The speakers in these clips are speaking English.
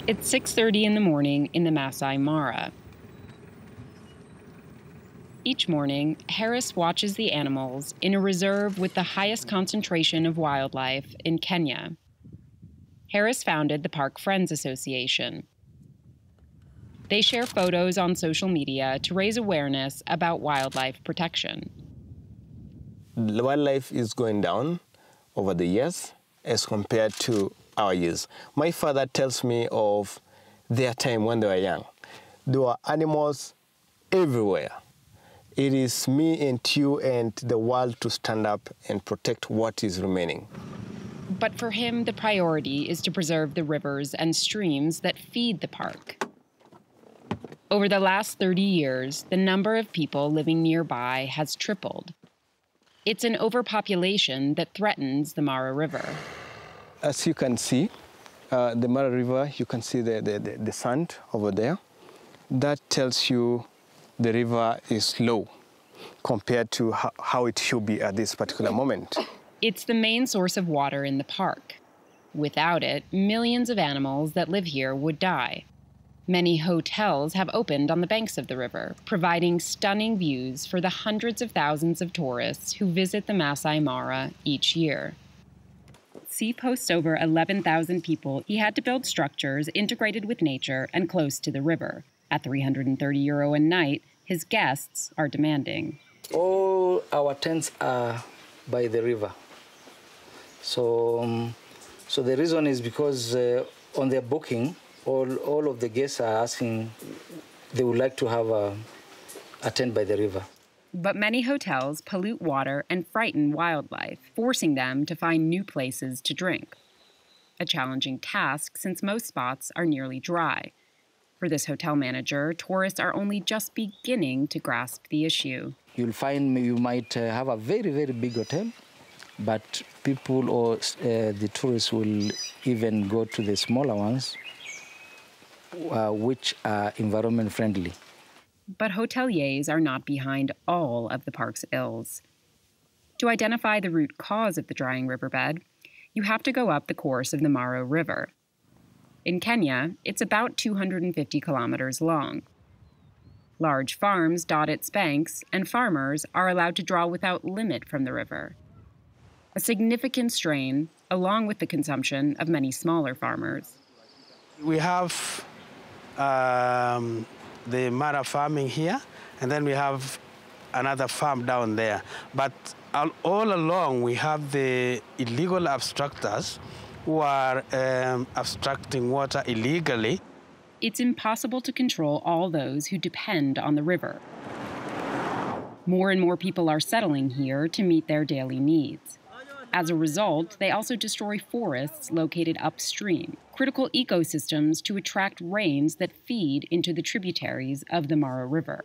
It's 6:30 in the morning in the Maasai Mara. Each morning, Harris watches the animals in a reserve with the highest concentration of wildlife in Kenya. Harris founded the Park Friends Association. They share photos on social media to raise awareness about wildlife protection. The wildlife is going down over the years as compared to our years. My father tells me of their time when they were young. There were animals everywhere. It is me and you and the world to stand up and protect what is remaining. But for him, the priority is to preserve the rivers and streams that feed the park. Over the last 30 years, the number of people living nearby has tripled. It's an overpopulation that threatens the Mara River. As you can see, the Mara River, you can see the sand over there. That tells you the river is low compared to how it should be at this particular moment. It's the main source of water in the park. Without it, millions of animals that live here would die. Many hotels have opened on the banks of the river, providing stunning views for the hundreds of thousands of tourists who visit the Maasai Mara each year. See posts over 11,000 people. He had to build structures integrated with nature and close to the river. At €330 a night, his guests are demanding. All our tents are by the river. So the reason is because on their booking, all of the guests are asking they would like to have a tent by the river. But many hotels pollute water and frighten wildlife, forcing them to find new places to drink. A challenging task since most spots are nearly dry. For this hotel manager, tourists are only just beginning to grasp the issue. You'll find you might have a very, very big hotel, but people or the tourists will even go to the smaller ones, which are environment friendly. But hoteliers are not behind all of the park's ills. To identify the root cause of the drying riverbed, you have to go up the course of the Mara River. In Kenya, it's about 250 kilometers long. Large farms dot its banks, and farmers are allowed to draw without limit from the river. A significant strain, along with the consumption of many smaller farmers. We have the Mara farming here, and then we have another farm down there. But all along, we have the illegal abstractors who are abstracting water illegally. It's impossible to control all those who depend on the river. More and more people are settling here to meet their daily needs. As a result, they also destroy forests located upstream, critical ecosystems to attract rains that feed into the tributaries of the Mara River.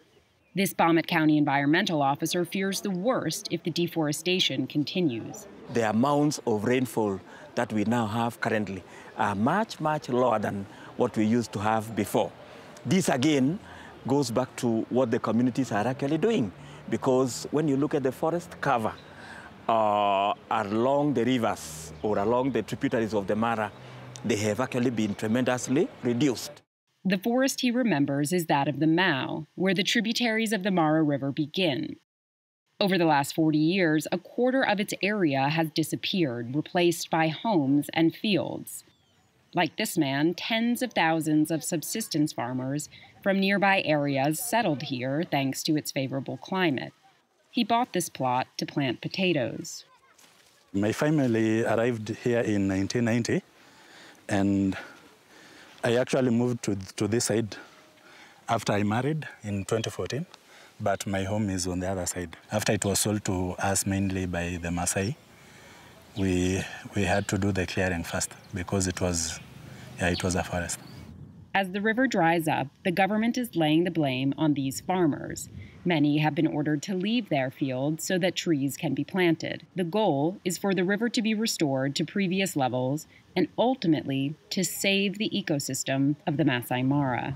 This Bomet County environmental officer fears the worst if the deforestation continues. The amounts of rainfall that we now have currently are much, much lower than what we used to have before. This again goes back to what the communities are actually doing, because when you look at the forest cover along the rivers or along the tributaries of the Mara, they have actually been tremendously reduced. The forest he remembers is that of the Mau, where the tributaries of the Mara River begin. Over the last 40 years, a quarter of its area has disappeared, replaced by homes and fields. Like this man, tens of thousands of subsistence farmers from nearby areas settled here thanks to its favorable climate. He bought this plot to plant potatoes. My family arrived here in 1990, and I actually moved to this side after I married in 2014, but my home is on the other side. After it was sold to us mainly by the Maasai, we had to do the clearing first because it was a forest. As the river dries up, the government is laying the blame on these farmers. Many have been ordered to leave their fields so that trees can be planted. The goal is for the river to be restored to previous levels and ultimately to save the ecosystem of the Maasai Mara.